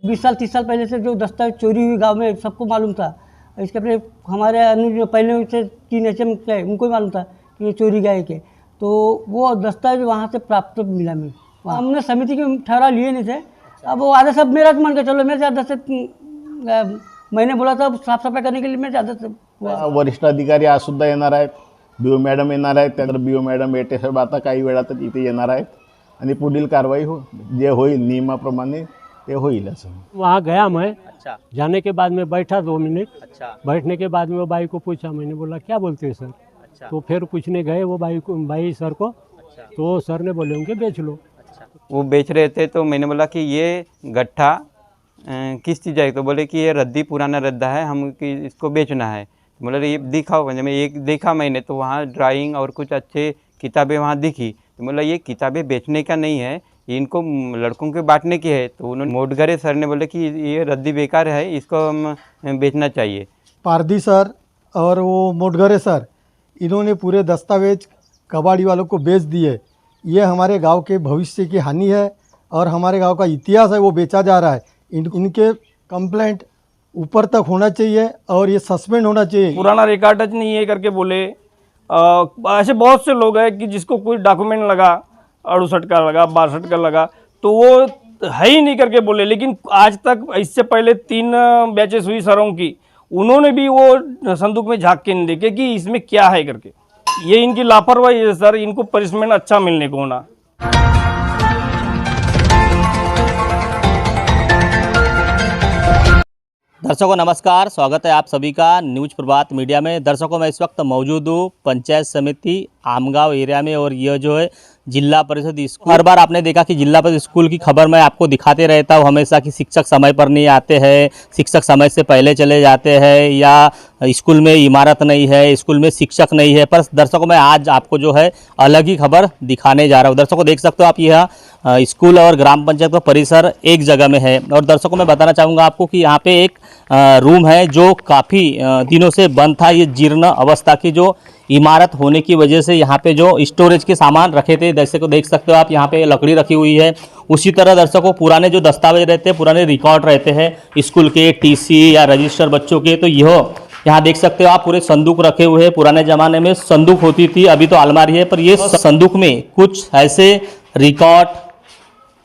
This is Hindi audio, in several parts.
20 साल 30 साल पहले से जो दस्तावेज चोरी हुई गांव में सबको मालूम था। इसके अपने हमारे अनुज जो पहले से 3 HM थे उनको भी मालूम था कि ये चोरी गए के, तो वो दस्तावेज वहाँ से प्राप्त मिला। मैं हमने समिति के ठहराव लिए नहीं थे। अब वो आधे सब मेरा मान के चलो, मेरे ज़्यादा से मैंने बोला था साफ सफाई करने के लिए, मैं ज़्यादा से वरिष्ठ अधिकारी आज सुद्धा येणार आहेत, BO मॅडम येणार आहेत, त्यानंतर BO मॅडम येते साहेब आता काही वेळात इथे येणार आहेत आणि पुढील कारवाई जे होईल नियमाप्रमाणे ते होईल असं। वहाँ गया मैं। अच्छा। जाने के बाद मैं बैठा 2 मिनट। अच्छा। बैठने के बाद में वो भाई को पूछा, मैंने बोला क्या बोलते हैं सर। अच्छा। तो फिर पूछने गए वो भाई सर को। अच्छा। तो सर ने बोले उनके बेच लो। अच्छा। वो बेच रहे थे तो मैंने बोला कि ये गट्ठा किस चीज़ है, तो बोले कि ये रद्दी पुराना रद्दा है, हम कि इसको बेचना है। तो बोले ये दिखाओ, मैं एक देखा मैंने, तो वहाँ ड्राइंग और कुछ अच्छे किताबें वहाँ दिखी। तो बोला ये किताबें बेचने का नहीं है, इनको लड़कों के बांटने की है। तो उन्होंने मोटघरे सर ने बोले कि ये रद्दी बेकार है, इसको हम बेचना चाहिए। पारदी सर और वो मोटघरे सर इन्होंने पूरे दस्तावेज कबाड़ी वालों को बेच दिए। ये हमारे गांव के भविष्य की हानि है और हमारे गांव का इतिहास है वो बेचा जा रहा है। इनके कंप्लेंट ऊपर तक होना चाहिए और ये सस्पेंड होना चाहिए। पुराना रिकॉर्ड नहीं है करके बोले। ऐसे बहुत से लोग हैं कि जिसको कोई डॉक्यूमेंट लगा 68 का लगा 62 का लगा तो वो है ही नहीं करके बोले। लेकिन आज तक इससे पहले 3 बैचेस हुई सरों की, उन्होंने भी वो संदूक में झांक के नहीं देखे कि इसमें क्या है करके। ये इनकी लापरवाही है सर, इनको पनिशमेंट अच्छा मिलने को होना। दर्शकों नमस्कार, स्वागत है आप सभी का न्यूज प्रभात मीडिया में। दर्शकों मैं इस वक्त मौजूद हूँ पंचायत समिति आमगांव एरिया में और यह जो है जिला परिषद स्कूल। हर बार आपने देखा कि जिला परिषद स्कूल की खबर मैं आपको दिखाते रहता हूँ हमेशा कि शिक्षक समय पर नहीं आते हैं, शिक्षक समय से पहले चले जाते हैं, या स्कूल में इमारत नहीं है, स्कूल में शिक्षक नहीं है। पर दर्शकों मैं आज आपको जो है अलग ही खबर दिखाने जा रहा हूँ। दर्शकों देख सकते हो आप, यह स्कूल और ग्राम पंचायत का परिसर एक जगह में है। और दर्शकों मैं बताना चाहूँगा आपको कि यहाँ पे एक रूम है जो काफ़ी दिनों से बंद था। ये जीर्ण अवस्था की जो इमारत होने की वजह से यहाँ पे जो स्टोरेज के सामान रखे थे, जैसे को देख सकते हो आप, यहाँ पे लकड़ी रखी हुई है। उसी तरह दर्शकों पुराने जो दस्तावेज रहते हैं, पुराने रिकॉर्ड रहते हैं स्कूल के, TC या रजिस्टर बच्चों के, तो यह यहाँ देख सकते हो आप पूरे संदूक रखे हुए हैं। पुराने ज़माने में संदूक होती थी, अभी तो अलमारी है, पर ये संदूक में कुछ ऐसे रिकॉर्ड,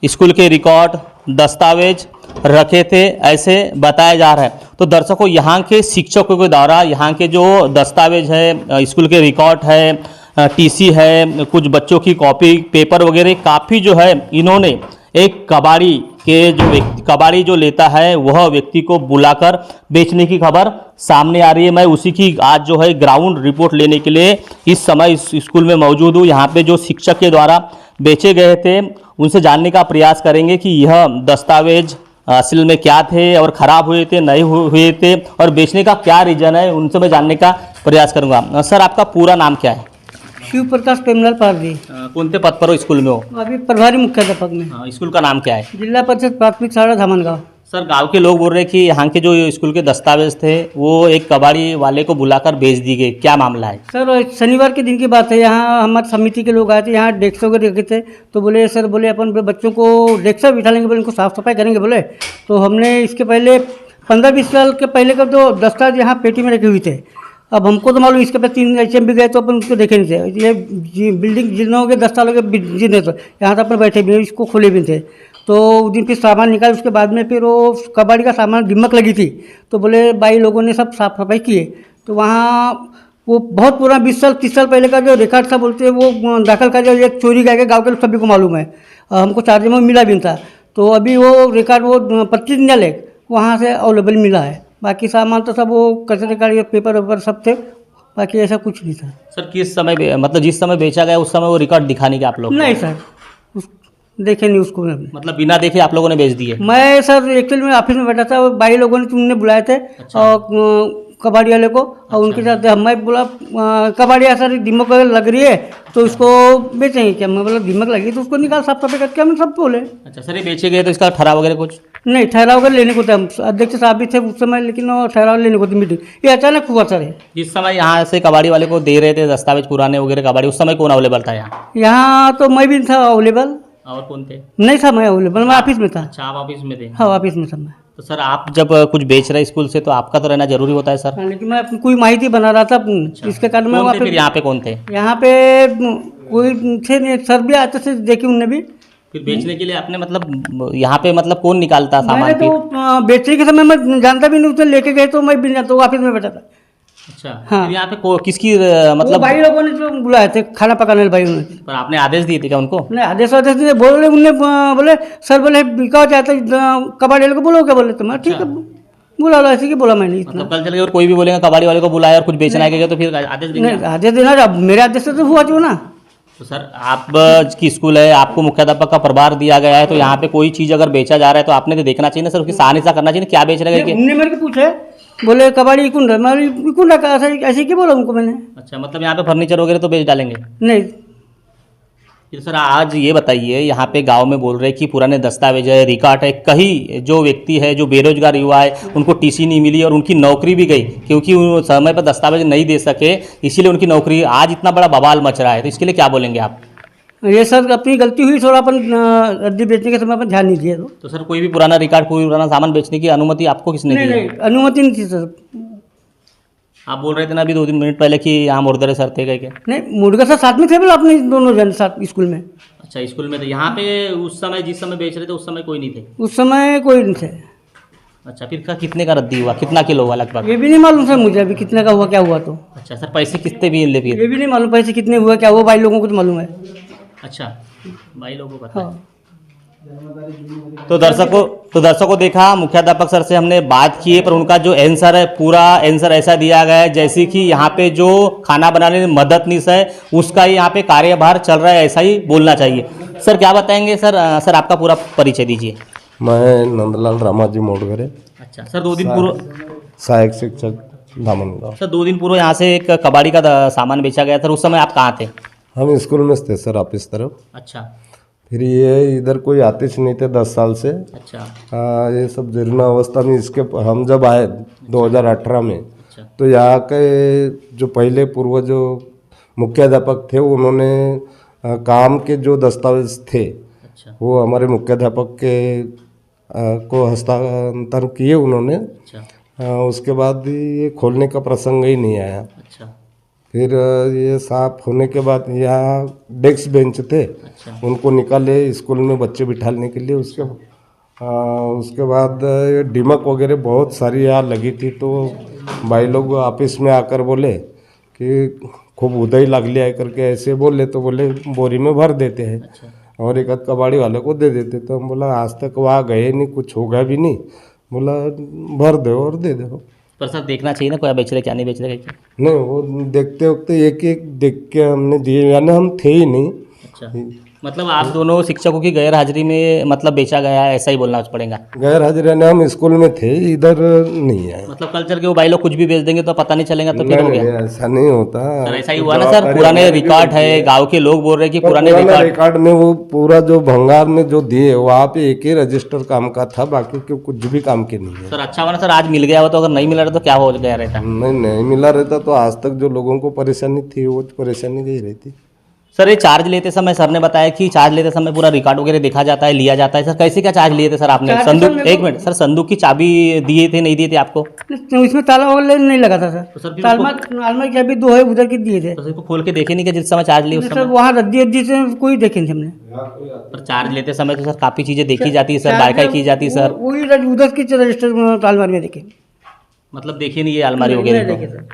स्कूल के रिकॉर्ड, दस्तावेज रखे थे ऐसे बताया जा रहा है। तो दर्शकों यहाँ के शिक्षकों के द्वारा यहाँ के जो दस्तावेज है, स्कूल के रिकॉर्ड है, TC है, कुछ बच्चों की कॉपी पेपर वगैरह काफ़ी जो है इन्होंने एक कबाड़ी के जो व्यक्ति, कबाड़ी जो लेता है वह व्यक्ति को बुलाकर बेचने की खबर सामने आ रही है। मैं उसी की आज जो है ग्राउंड रिपोर्ट लेने के लिए इस समय इस स्कूल में मौजूद हूँ। यहाँ पे जो शिक्षक के द्वारा बेचे गए थे उनसे जानने का प्रयास करेंगे कि यह दस्तावेज असल में क्या थे और ख़राब हुए थे, नहीं हुए थे, और बेचने का क्या रीज़न है, उनसे मैं जानने का प्रयास करूंगा। सर आपका पूरा नाम क्या है? शिव प्रकाश पेमलाल पारदी। कोणते पद पर हो स्कूल में हो? अभी प्रभारी मुख्याध्यापक में। स्कूल का नाम क्या है? जिला परिषद प्राथमिक शाला धामनगांव। सर गांव के लोग बोल रहे हैं कि यहाँ के जो स्कूल के दस्तावेज थे वो एक कबाड़ी वाले को बुलाकर बेच दी गई, क्या मामला है? सर शनिवार के दिन की बात है, यहाँ हमारे समिति के लोग आए थे, यहाँ डेस्क वगैरह रखे थे, तो बोले सर बोले अपन बच्चों को डेस्क बिठा लेंगे, बोले इनको साफ़ सफाई करेंगे बोले। तो हमने इसके पहले 15-20 साल के पहले का जो दस्तावेज यहाँ पेटी में रखे हुए थे। अब हमको तो मालूम इसके पहले 3 HM भी गए तो अपन उसको देखे नहीं थे। ये बिल्डिंग जिनों के 10 सालों के जिने तो यहाँ तो अपन बैठे भी, इसको खोले भी थे। तो उस दिन फिर सामान निकाल, उसके बाद में फिर वो कबाड़ी का सामान दिमक लगी थी, तो बोले भाई लोगों ने सब साफ सफाई किए। तो वहाँ वो बहुत पुराना 20 साल 30 साल पहले का जो रिकॉर्ड था बोलते हैं वो दाखिल का, जो एक चोरी गए गाँव के लोग सभी को मालूम है, हमको चार्ज में मिला भी था। तो अभी वो रिकॉर्ड वो 25 दिन वहाँ से अवेलेबल मिला है। बाकी सामान तो सब वो कचरे का पेपर वेपर सब थे, बाकी ऐसा कुछ नहीं था। सर किस समय मतलब जिस समय बेचा गया उस समय वो रिकॉर्ड दिखाने के आप लोग? नहीं सर, देखे नहीं उसको। मतलब बिना देखे आप लोगों ने बेच दिए? मैं सर एक्चुअली में ऑफिस में बैठा था, भाई लोगों ने तुमने बुलाए थे। अच्छा। और कबाड़ी वाले को। अच्छा। और उनके साथ मैं बोला कबाड़ी सर दिमक लग रही है तो उसको बेचेंगे क्या? मैं बोला दिमक लगी तो उसको निकाल साफ सफाई करके, हम सब बोले। अच्छा सर ये बेचे गए तो इसका ठहराव वगैरह कुछ? नहीं, ठहराव वगैरह लेने को था, अध्यक्ष साहब भी थे उस समय, लेकिन ठहराव लेने को थी मीटिंग, ये अचानक हुआ सर। जिस समय यहाँ से कबाड़ी वाले को दे रहे थे दस्तावेज पुराने वगैरह कबाड़ी, उस समय कौन अवेलेबल था यहाँ? यहाँ तो मैं भी था अवेलेबल। और कौन थे? नहीं था मैं अवेलेबल, मैं ऑफिस में था। अच्छा, आप ऑफिस में थे। हाँ ऑफिस में था मैं। तो सर आप जब कुछ बेच रहे स्कूल से तो आपका तो रहना जरूरी होता है सर। हाँ, लेकिन मैं अपनी कोई माहिती बना रहा था, इसके कारण मैं कौन वहाँ थे फिर पे यहाँ पे कौन थे? यहाँ पे कोई थे नहीं, सर भी आते थे, देखे उनने भी। फिर बेचने के लिए आपने मतलब यहाँ पे मतलब कौन निकालता मैंने सामान तो फिर? बेचने के समय मैं जानता भी नहीं, उसे लेके गए तो मैं भी नहीं जानता, वो ऑफिस में बैठा था। अच्छा, हाँ। फिर यहाँ पे किसकी वो मतलब भाई लोगों ने जो बुलाए थे खाना पकाने वाले भाई, उन्होंने पर आपने आदेश दिए थे क्या उनको? नहीं आदेश वादेश नहीं बोले, उनने बोले सर बोले बिका चाहते कबाड़ी वाले को बोलो क्या, बोले तो मैं ठीक है बुला लो, ऐसे की बोला मैंने इतना। मतलब कल चल के और कोई भी बोलेगा कबाड़ी वाले को बुलाया और कुछ बेचना है क्या, तो फिर आदेश देंगे नहीं आप? आदेश देना, अब मेरे आदेश से तो हुआ जो ना। तो सर आप की स्कूल है, आपको मुख्याध्यापक का प्रभार दिया गया है, तो यहाँ पे कोई चीज़ अगर बेचा जा रहा है तो आपने तो देखना चाहिए ना सर, उसकी सहायता करना चाहिए ना, क्या बेच रहे हैं उनने मेरे को पूछे, बोले कबाड़ी इकुंड है, मैं इकुंड का ऐसे क्या बोला उनको मैंने। अच्छा, मतलब यहाँ पे फर्नीचर वगैरह तो बेच डालेंगे? नहीं फिर सर आज ये बताइए, यहाँ पे गांव में बोल रहे हैं कि पुराने दस्तावेज है, रिकॉर्ड है, कहीं जो व्यक्ति है जो बेरोजगार युवा है उनको टीसी नहीं मिली और उनकी नौकरी भी गई क्योंकि वो समय पर दस्तावेज नहीं दे सके, इसीलिए उनकी नौकरी, आज इतना बड़ा बवाल मच रहा है, तो इसके लिए क्या बोलेंगे आप? ये सर अपनी गलती हुई, थोड़ा अपन रद्दी बेचने के समय अपन ध्यान नहीं दिया। तो सर कोई भी पुराना रिकॉर्ड, कोई पुराना सामान बेचने की अनुमति आपको किसने नहीं दी है? नहीं अनुमति नहीं थी सर। आप बोल रहे थे ना अभी 2-3 मिनट पहले कि यहाँ मुर्दरे सर थे कह के। नहीं मुर्गा सर साथ में थे, बोला अपने दोनों जन साथ स्कूल में। अच्छा, स्कूल में थे। यहाँ पे उस समय जिस समय बेच रहे थे उस समय कोई नहीं थे? उस समय कोई नहीं थे। अच्छा, फिर कितने का रद्दी हुआ, कितना किलो हुआ लगभग? ये भी नहीं मालूम सर मुझे अभी कितने का हुआ क्या हुआ तो। अच्छा सर, पैसे कितने भी ले फिर? ये भी नहीं मालूम पैसे कितने हुआ क्या हुआ, भाई लोगों को तो मालूम है। अच्छा, भाई लोगों को पता है। हाँ तो दर्शकों देखा, मुख्याध्यापक सर से हमने बात की है, पर उनका जो आंसर है, पूरा आंसर ऐसा दिया गया है जैसे कि यहाँ पे जो खाना बनाने में मददनीश है उसका ही यहाँ पे कार्यभार चल रहा है, ऐसा ही बोलना चाहिए। सर क्या बताएंगे सर? सर आपका पूरा परिचय दीजिए। मैं नंदलाल रामाजी मोडगरे, अच्छा सर, 2 दिन पूर्व सहायक शिक्षक धामनगांव। सर 2 दिन पूर्व यहाँ से एक कबाड़ी का सामान बेचा गया था, उस समय आप कहाँ थे? हम स्कूल में थे सर, ऑफिस तरफ। अच्छा फिर ये इधर कोई आतिश नहीं थे 10 साल से। अच्छा ये सब जीर्ण अवस्था में, इसके हम जब आए 2018 में, अच्छा तो यहाँ के जो पहले पूर्व जो मुख्याध्यापक थे उन्होंने काम के जो दस्तावेज थे अच्छा वो हमारे मुख्याध्यापक के को हस्तांतर किए उन्होंने। अच्छा उसके बाद ये खोलने का प्रसंग ही नहीं आया। अच्छा फिर ये साफ होने के बाद यहाँ डेस्क बेंच थे, उनको निकाले स्कूल में बच्चे बिठाने के लिए। उसके बाद ये डिमक वगैरह बहुत सारी यहाँ लगी थी, तो भाई लोग ऑफिस में आकर बोले कि खूब उदय लागली है करके ऐसे बोले, तो बोले बोरी में भर देते हैं और एक आध कबाड़ी वाले को दे देते। तो हम बोला आज तक वहाँ गए नहीं, कुछ होगा भी नहीं, बोला भर दो और दे दो। पर सर देखना चाहिए ना, कोई बेच रहे क्या नहीं बेच रहे क्या? नहीं, वो देखते वक्त एक एक देख के हमने दिए, यानी हम थे ही नहीं। अच्छा, मतलब आप दोनों शिक्षकों की गैर हाजिरी में मतलब बेचा गया है, ऐसा ही बोलना पड़ेगा। गैर हाजिर यानी हम स्कूल में थे, इधर नहीं आए। मतलब कल चल के वो भाई लोग कुछ भी बेच देंगे तो पता नहीं चलेगा, तो फिर हो नहीं, गया। ऐसा नहीं होता सर ऐसा ही हुआ ना सर, पुराने रिकॉर्ड है, गांव के लोग बोल रहे हैं कि पुराने रिकॉर्ड में वो पूरा जो भंगार में जो दिए वहाँ पे एक ही रजिस्टर काम का था, बाकी के कुछ भी काम के नहीं है। सर अच्छा हुआ ना सर, आज मिल गया हो, तो अगर नहीं मिला रहता तो क्या हो गया रहता? नहीं मिला रहता तो आज तक जो लोगों को परेशानी थी वो परेशानी गई रहती। सर ये चार्ज लेते समय सर ने बताया कि चार्ज लेते समय पूरा रिकॉर्ड वगैरह देखा जाता है, लिया जाता है। सर कैसे क्या चार्ज लिए थे सर आपने? संदूक, एक मिनट सर, संदूक की चाबी दिए थे नहीं दिए थे आपको? इसमें ताला वगैरह नहीं लगा था तो सर, सर तालमा की अभी 2 है उधर की दिए थे। तो इसको खोल के देखे नहीं कि जिस समय चार्ज लिए उस सर समय? वहाँ रद्दी से कोई देखे नहीं हमने। पर चार्ज लेते समय तो सर काफ़ी चीज़ें देखी जाती है सर, बायकाई की जाती है सर। वही उधर की रजिस्टर तालमार में देखे, मतलब देखिए नहीं ये अलमारी वगैरह तो? देखे सर।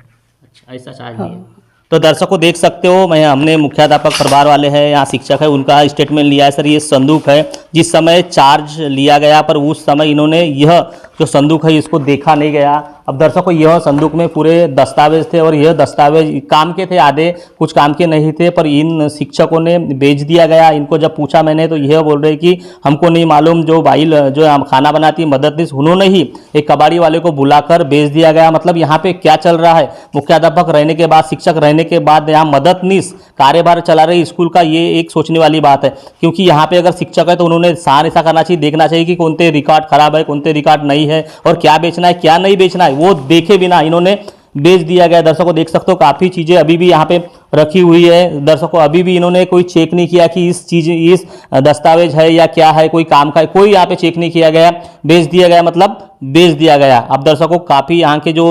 अच्छा, ऐसा चार्ज लिया। तो दर्शकों देख सकते हो, मैं हमने मुख्याध्यापक परिवार वाले हैं, यहाँ शिक्षक है, उनका स्टेटमेंट लिया है। सर ये संदूक है, जिस समय चार्ज लिया गया पर उस समय इन्होंने यह जो संदूक है इसको देखा नहीं गया। अब दर्शकों यह संदूक में पूरे दस्तावेज थे और यह दस्तावेज काम के थे, आधे कुछ काम के नहीं थे, पर इन शिक्षकों ने बेच दिया गया। इनको जब पूछा मैंने तो यह बोल रहे कि हमको नहीं मालूम, जो भाई जो खाना बनाती मददनीश उन्होंने ही एक कबाड़ी वाले को बुलाकर बेच दिया गया। मतलब यहाँ पे क्या चल रहा है, मुख्याध्यापक रहने के बाद, शिक्षक रहने के बाद यहाँ मददनीश कार्यभार चला रही स्कूल का, ये एक सोचने वाली बात है। क्योंकि यहाँ पे अगर शिक्षक है तो उन्होंने सहायता करना चाहिए, देखना चाहिए कि कौन से रिकॉर्ड खराब है, कौन से रिकॉर्ड नहीं है और क्या बेचना है क्या नहीं बेचना है, वो देखे बिना इन्होंने बेच दिया गया। दर्शकों देख सकते हो काफ़ी चीज़ें अभी भी यहाँ पे रखी हुई है। दर्शकों अभी भी इन्होंने कोई चेक नहीं किया कि इस दस्तावेज है या क्या है, कोई काम का है, कोई यहाँ पे चेक नहीं किया गया। बेच दिया गया मतलब बेच दिया गया। अब दर्शकों काफ़ी यहाँ के जो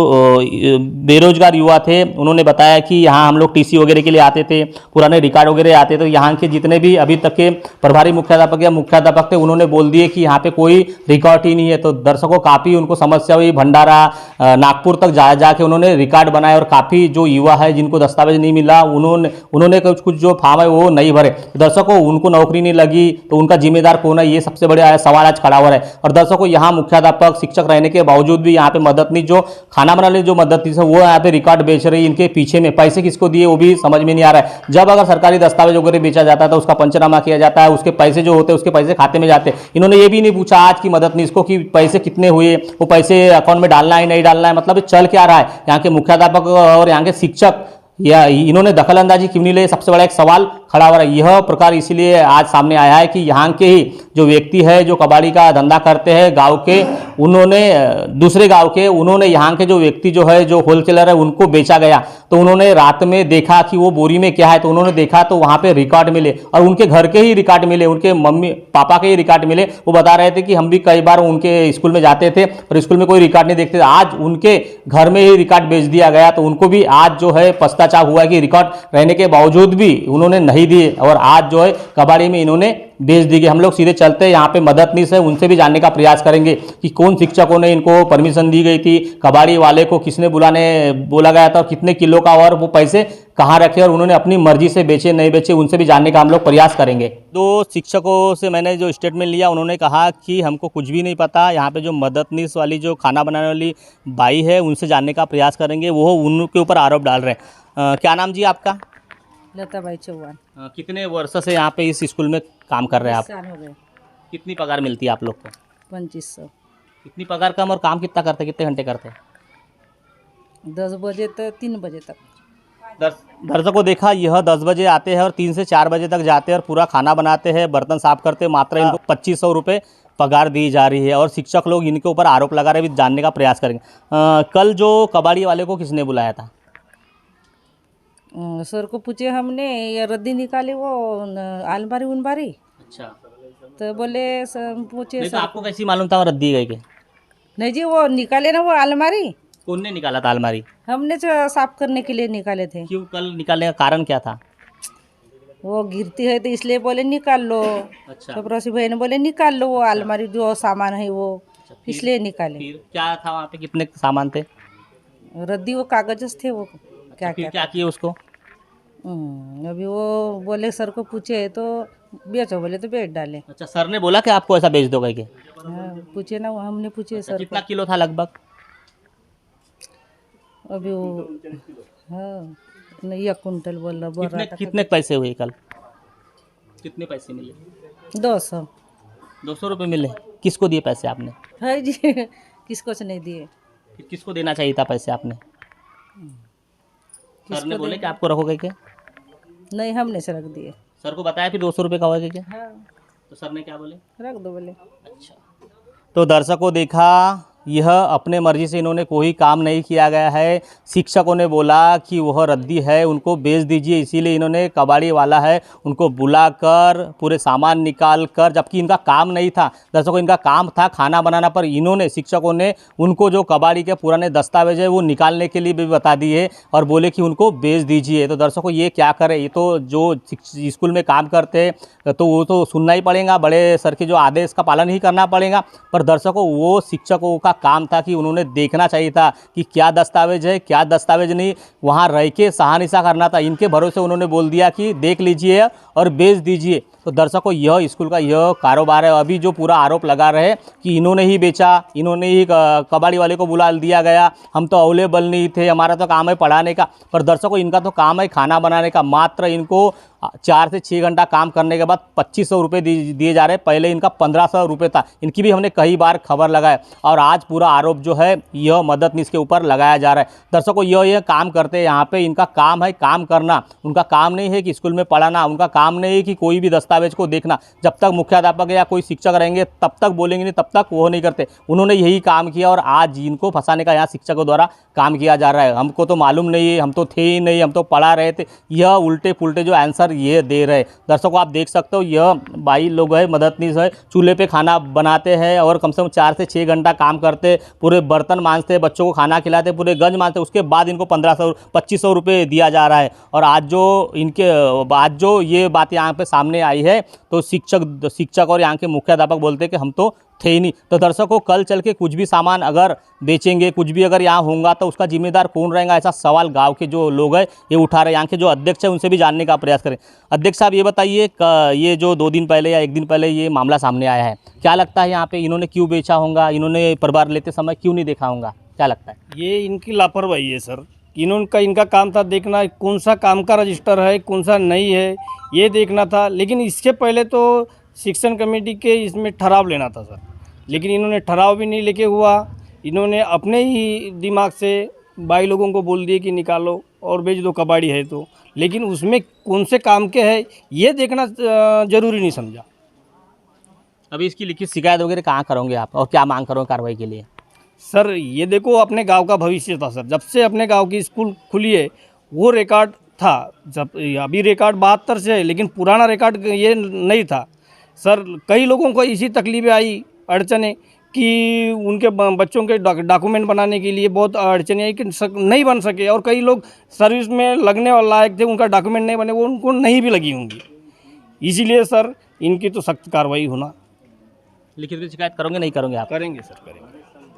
बेरोजगार युवा थे उन्होंने बताया कि यहाँ हम लोग टीसी वगैरह के लिए आते थे, पुराने रिकॉर्ड वगैरह आते थे। यहाँ के जितने भी अभी तक के प्रभारी मुख्याध्यापक या मुख्याध्यापक थे उन्होंने बोल दिए कि यहाँ पे कोई रिकॉर्ड ही नहीं है। तो दर्शकों काफ़ी उनको समस्या हुई। भंडारा नागपुर तक जाके उन्होंने रिकॉर्ड बनाए और काफ़ी जो युवा है जिनको दस्तावेज नहीं मिला उन्होंने कुछ जो फॉर्म है वो नहीं भरे। दर्शकों उनको नौकरी नहीं लगी तो उनका जिम्मेदार कौन है, ये सबसे बड़ा सवाल आज खड़ा हुआ है। और दर्शकों यहाँ मुख्याध्यापक शिक्षक रहने के बावजूद भी यहाँ पे मददनीश जो खाना बनाने जो मददनीश है वो यहाँ पे रिकॉर्ड बेच रही है। इनके पीछे में पैसे किसको दिए वो भी समझ में नहीं आ रहा है। जब अगर सरकारी दस्तावेज वगैरह बेचा जाता है तो उसका पंचनामा किया जाता है, उसके पैसे जो होते हैं उसके पैसे खाते में जाते हैं। इन्होंने ये भी नहीं पूछा आज की मददनीश को कि पैसे कितने हुए, वो पैसे अकाउंट में डालना है नहीं डालना है, मतलब चल क्या रहा है। यहाँ के मुख्याध्यापक और यहाँ के शिक्षक या इन्होंने दखल अंदाजी क्यों नहीं ले, सबसे बड़ा एक सवाल खड़ा हो रहा है। यह प्रकार इसीलिए आज सामने आया है कि यहाँ के ही जो व्यक्ति है जो कबाड़ी का धंधा करते हैं गांव के, उन्होंने दूसरे गांव के उन्होंने यहाँ के जो व्यक्ति जो है जो होलसेलर है उनको बेचा गया। तो उन्होंने रात में देखा कि वो बोरी में क्या है, तो उन्होंने देखा तो वहाँ पे रिकॉर्ड मिले और उनके घर के ही रिकॉर्ड मिले, उनके मम्मी पापा के ही रिकॉर्ड मिले। वो बता रहे थे कि हम भी कई बार उनके स्कूल में जाते थे और स्कूल में कोई रिकॉर्ड नहीं देखते थे। आज उनके घर में ही रिकॉर्ड बेच दिया गया। तो उनको भी आज जो है पछतावा हुआ कि रिकॉर्ड रहने के बावजूद भी उन्होंने नहीं दिए और आज जो है कबाड़ी में इन्होंने बेच दी गई। हम लोग सीधे चलते हैं यहाँ पे मददनीश है उनसे भी जानने का प्रयास करेंगे कि कौन शिक्षकों ने इनको परमिशन दी गई थी, कबाड़ी वाले को किसने बोला गया था और कितने किलो का और वो पैसे कहाँ रखे और उन्होंने अपनी मर्जी से बेचे नहीं बेचे, उनसे भी जानने का हम लोग प्रयास करेंगे। दो शिक्षकों से मैंने जो स्टेटमेंट लिया उन्होंने कहा कि हमको कुछ भी नहीं पता। यहाँ पे जो मददनीश वाली जो खाना बनाने वाली बाई है उनसे जानने का प्रयास करेंगे, वो उनके ऊपर आरोप डाल रहे हैं। क्या नाम जी आपका? लताबाई चौहान। कितने वर्ष से यहाँ पे इस स्कूल में काम कर रहे हैं आप? 20 साल हो गए। कितनी पगार मिलती है आप लोग को? 2500। कितनी पगार कम और काम कितना करते, कितने घंटे करते? 10 बजे तो 3 बजे तक। दर्शकों देखा यह 10 बजे आते हैं और 3 से 4 बजे तक जाते हैं और पूरा खाना बनाते हैं, बर्तन साफ करते हैं। मात्र इनको 2500 रुपये पगार दी जा रही है और शिक्षक लोग इनके ऊपर आरोप लगा रहे हैं। जानने का प्रयास करेंगे। कल जो कबाड़ी वाले को किसने बुलाया था? सर को पूछे हमने, ये रद्दी निकाले वो अलमारी उनबारी। अच्छा, तो बोले सर पूछे नहीं तो सर आपको कैसी मालूम था वो रद्दी गई के? नहीं जी वो निकाले ना वो अलमारी, कौन ने निकाला था अलमारी? हमने जो साफ करने के लिए निकाले थे। क्यों कल निकालने का कारण क्या था? वो गिरती है तो इसलिए बोले निकाल लो। अच्छा, तो पड़ोसी भाई ने बोले निकाल लो वो अलमारी जो सामान है वो, इसलिए निकाले। फिर क्या था वहाँ पे, कितने सामान थे? रद्दी वो कागज थे वो क्या फिर क्या क्या किए उसको? अभी वो बोले सर को पूछे तो बेचो, बोले तो बेच डाले। अच्छा, सर ने बोला कि आपको ऐसा बेच दो कह के? हाँ, पूछे ना, हमने पूछे सर कितना किलो था लगभग? को। अभी वो हाँ नहीं 1 कुंटल बोल रहा कितने था। कितने पैसे हुए कल? कितने पैसे मिले? 200। 200 रुपये मिले। किसको दिए पैसे आपने? है जी किसको से नहीं दिए। फिर किसको देना चाहिए था पैसे आपने? सर ने बोले कि आपको रखोगे क्या? नहीं हमने से रख दिए। सर को बताया फिर 200 रुपये का होगा क्या? हाँ तो सर ने क्या बोले? रख दो बोले। अच्छा, तो दर्शकों देखा यह अपने मर्जी से इन्होंने कोई काम नहीं किया गया है। शिक्षकों ने बोला कि वह रद्दी है उनको बेच दीजिए, इसीलिए इन्होंने कबाड़ी वाला है उनको बुलाकर पूरे सामान निकाल कर, जबकि इनका काम नहीं था। दर्शकों इनका काम था खाना बनाना, पर इन्होंने शिक्षकों ने उनको जो कबाड़ी के पुराने दस्तावेज है वो निकालने के लिए भी बता दिए और बोले कि उनको बेच दीजिए। तो दर्शकों ये क्या करे, ये तो जो स्कूल में काम करते तो वो तो सुनना ही पड़ेगा, बड़े सर के जो आदेश का पालन ही करना पड़ेगा। पर दर्शकों वो शिक्षकों का काम था कि उन्होंने देखना चाहिए था कि क्या दस्तावेज है क्या दस्तावेज नहीं, वहाँ रह के सहानिशा करना था। इनके भरोसे उन्होंने बोल दिया कि देख लीजिए और बेच दीजिए। तो दर्शकों यह स्कूल का यह कारोबार है। अभी जो पूरा आरोप लगा रहे कि इन्होंने ही बेचा, इन्होंने ही कबाड़ी वाले को बुला दिया गया, हम तो अवेलेबल नहीं थे, हमारा तो काम है पढ़ाने का। पर दर्शकों इनका तो काम है खाना बनाने का। मात्र इनको 4 से 6 घंटा काम करने के बाद 2500 रुपये दिए जा रहे हैं। पहले इनका 1500 रुपये था। इनकी भी हमने कई बार खबर लगाया और आज पूरा आरोप जो है यह मददनीश के ऊपर लगाया जा रहा है। दर्शकों, यह काम करते हैं यहाँ पे, इनका काम है काम करना। उनका काम नहीं है कि स्कूल में पढ़ाना, उनका काम नहीं है कि कोई भी दस्तावेज को देखना। जब तक मुख्याध्यापक या कोई शिक्षक रहेंगे तब तक बोलेंगे, नहीं तब तक वो नहीं करते। उन्होंने यही काम किया और आज इनको फंसाने का यहाँ शिक्षकों द्वारा काम किया जा रहा है। हमको तो मालूम नहीं है, हम तो थे ही नहीं, हम तो पढ़ा रहे थे, यह उल्टे पुल्टे जो आंसर ये दे रहे हैं। दर्शकों, आप देख सकते हो, यह भाई लोग है, मददनीश है, चूल्हे पे खाना बनाते हैं और कम से कम 4 से 6 घंटा काम करते, पूरे बर्तन मांजते, बच्चों को खाना खिलाते, पूरे गंज मांजते। उसके बाद इनको 2500 रुपये दिया जा रहा है। और आज जो ये बात यहाँ पे सामने आई है तो शिक्षक और यहाँ के मुख्याध्यापक बोलते हैं कि हम तो थे ही नहीं। तो दर्शकों, कल चल के कुछ भी सामान अगर बेचेंगे, कुछ भी अगर यहाँ होगा तो उसका जिम्मेदार कौन रहेगा, ऐसा सवाल गांव के जो लोग हैं ये उठा रहे हैं। यहाँ के जो अध्यक्ष हैं उनसे भी जानने का प्रयास करें। अध्यक्ष साहब, ये बताइए, ये जो 2 दिन पहले या 1 दिन पहले ये मामला सामने आया है, क्या लगता है यहाँ पे इन्होंने क्यों बेचा होगा, इन्होंने परिवार लेते समय क्यों नहीं देखा होगा, क्या लगता है? ये इनकी लापरवाही है सर। इनका काम था देखना कौन सा काम का रजिस्टर है, कौन सा नहीं है, ये देखना था। लेकिन इसके पहले तो शिक्षण कमेटी के इसमें ठहराव लेना था सर, लेकिन इन्होंने ठहराव भी नहीं लेके हुआ। इन्होंने अपने ही दिमाग से भाई लोगों को बोल दिए कि निकालो और बेच दो, कबाड़ी है तो। लेकिन उसमें कौन से काम के है ये देखना जरूरी नहीं समझा। अभी इसकी लिखित शिकायत वगैरह कहाँ करोगे आप और क्या मांग करोगे कार्रवाई के लिए? सर ये देखो, अपने गांव का भविष्य था सर। जब से अपने गांव की स्कूल खुली है वो रिकॉर्ड था। जब अभी रिकॉर्ड 72 से है, लेकिन पुराना रिकॉर्ड ये नहीं था सर। कई लोगों को इसी तकलीफें आई, अड़चने कि उनके बच्चों के डॉक्यूमेंट बनाने के लिए बहुत अड़चने आई कि नहीं बन सके। और कई लोग सर्विस में लगने वाले लायक थे, उनका डॉक्यूमेंट नहीं बने, वो उनको नहीं भी लगी होंगी। इसीलिए सर इनकी तो सख्त कार्रवाई होना। लिखित में शिकायत करोगे नहीं करोगे आप? करेंगे सर, करेंगे।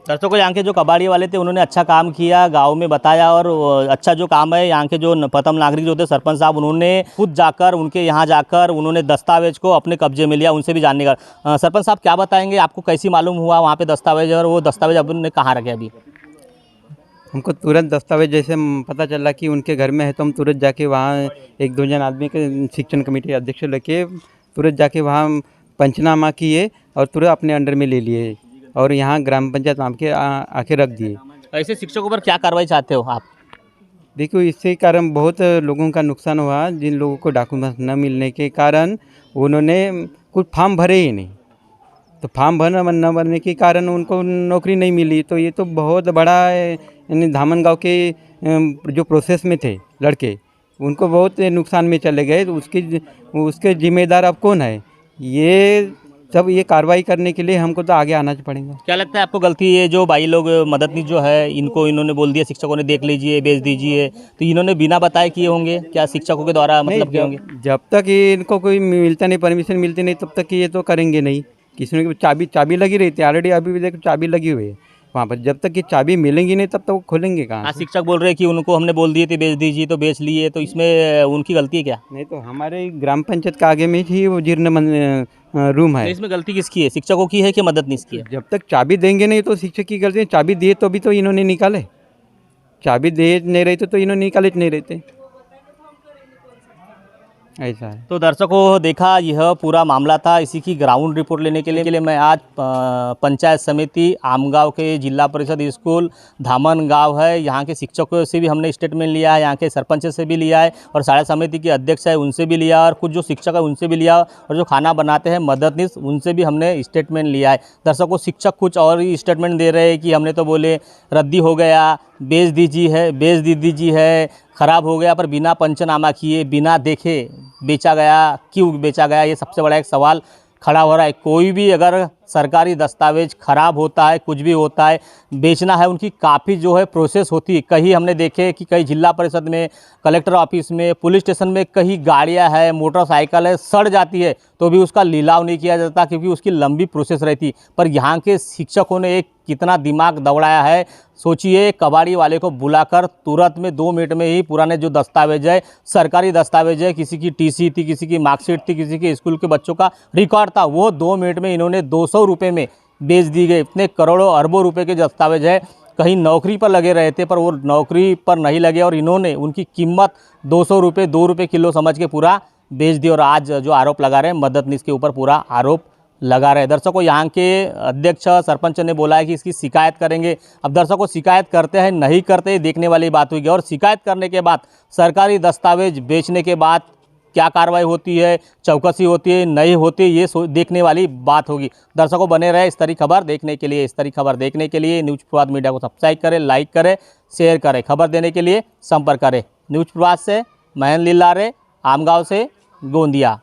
दर्शकों, यहाँ के जो कबाड़ी वाले थे उन्होंने अच्छा काम किया, गांव में बताया और अच्छा जो काम है यहाँ के जो प्रथम नागरिक जो थे सरपंच साहब, उन्होंने खुद जाकर उनके यहाँ जाकर उन्होंने दस्तावेज को अपने कब्जे में लिया। उनसे भी जानने का। सरपंच साहब, क्या बताएंगे, आपको कैसी मालूम हुआ वहाँ पे दस्तावेज और वो दस्तावेज आपने कहाँ रखे अभी? हमको तुरंत दस्तावेज जैसे पता चला कि उनके घर में है तो हम तुरंत जाके वहाँ 1-2 जन आदमी के शिक्षण कमेटी अध्यक्ष लेके तुरंत जाके वहाँ पंचनामा किए और तुरंत अपने अंडर में ले लिए और यहाँ ग्राम पंचायत नाम के आके रख दिए। ऐसे शिक्षकों पर क्या कार्रवाई चाहते हो आप? देखो, इससे कारण बहुत लोगों का नुकसान हुआ। जिन लोगों को डॉक्यूमेंट न मिलने के कारण उन्होंने कुछ फॉर्म भरे ही नहीं, तो फॉर्म न भरने के कारण उनको नौकरी नहीं मिली। तो ये तो बहुत बड़ा, यानी धामन गाँव के जो प्रोसेस में थे लड़के, उनको बहुत नुकसान में चले गए। तो उसके जिम्मेदार अब कौन है? ये सब ये कार्रवाई करने के लिए हमको तो आगे आना पड़ेगा। क्या लगता है आपको गलती है जो भाई लोग मददनीश जो है इन्होंने बोल दिया शिक्षकों ने देख लीजिए बेच दीजिए, तो इन्होंने बिना बताए किए होंगे क्या शिक्षकों के द्वारा, मतलब किए होंगे? जब तक ये इनको कोई मिलता नहीं, परमिशन मिलती नहीं, तब तक ये तो करेंगे नहीं। किसी ने चाबी लगी रहती है ऑलरेडी, अभी भी देखो चाबी लगी हुई है वहाँ पर। जब तक ये चाबी मिलेंगी नहीं तब तक वो खोलेंगे कहाँ? शिक्षक बोल रहे हैं कि उनको हमने बोल दिए थे बेच दीजिए तो बेच लिए, तो इसमें उनकी गलती है क्या? नहीं, तो हमारे ग्राम पंचायत का आगे में ही वो जीर्ण रूम है। तो इसमें गलती किसकी है, शिक्षकों की है कि मददनीश की है? जब तक चाबी देंगे नहीं तो शिक्षक की गलती है। चाबी दिए तो भी तो इन्होंने निकाले, चाबी दे नहीं रहते तो इन्होंने निकाले नहीं रहते, ऐसा है। तो दर्शकों, देखा यह पूरा मामला था। इसी की ग्राउंड रिपोर्ट लेने के लिए मैं आज पंचायत समिति आमगांव के जिला परिषद स्कूल धामन गांव है, यहाँ के शिक्षकों से भी हमने स्टेटमेंट लिया है, यहाँ के सरपंच से भी लिया है और शाला समिति के अध्यक्ष है उनसे भी लिया और कुछ जो शिक्षक है उनसे भी लिया और जो खाना बनाते हैं मददनीश उनसे भी हमने स्टेटमेंट लिया है। दर्शकों, शिक्षक कुछ और ही स्टेटमेंट दे रहे हैं कि हमने तो बोले रद्दी हो गया, बेच दीजिए है, ख़राब हो गया, पर बिना पंचनामा किए बिना देखे बेचा गया। क्यों बेचा गया, ये सबसे बड़ा एक सवाल खड़ा हो रहा है। कोई भी अगर सरकारी दस्तावेज ख़राब होता है, कुछ भी होता है, बेचना है, उनकी काफ़ी जो है प्रोसेस होती है। कहीं हमने देखे कि कई जिला परिषद में, कलेक्टर ऑफिस में, पुलिस स्टेशन में कहीं गाड़ियां है, मोटरसाइकिल है, सड़ जाती है तो भी उसका लिलाव नहीं किया जाता क्योंकि उसकी लंबी प्रोसेस रहती। पर यहाँ के शिक्षकों ने एक कितना दिमाग दौड़ाया है, सोचिए। कबाड़ी वाले को बुलाकर तुरंत में 2 मिनट में ही पुराने जो दस्तावेज है, सरकारी दस्तावेज है, किसी की टीसी थी, किसी की मार्कशीट थी, किसी के स्कूल के बच्चों का रिकॉर्ड था, वो 2 मिनट में इन्होंने 200 रुपये में बेच दी गई। इतने करोड़ों अरबों रुपए के दस्तावेज है। कहीं नौकरी पर लगे रहे थे पर वो नौकरी पर नहीं लगे और इन्होंने उनकी कीमत 200 रुपये 2 रुपये किलो समझ के पूरा बेच दी और आज जो आरोप लगा रहे हैं मददनीश के ऊपर पूरा आरोप लगा रहे हैं। दर्शकों, यहाँ के अध्यक्ष सरपंच ने बोला है कि इसकी शिकायत करेंगे। अब दर्शकों, शिकायत करते हैं नहीं करते देखने वाली बात हुई, और शिकायत करने के बाद सरकारी दस्तावेज बेचने के बाद क्या कार्रवाई होती है, चौकसी होती है नहीं होती, ये देखने वाली बात होगी। दर्शकों, बने रहे इस तरह खबर देखने के लिए। न्यूज़ प्रभात मीडिया को सब्सक्राइब करें, लाइक करें, शेयर करें। खबर देने के लिए संपर्क करें। न्यूज़ प्रभात से महेंद्र लिल्लारे, आमगांव से, गोंदिया।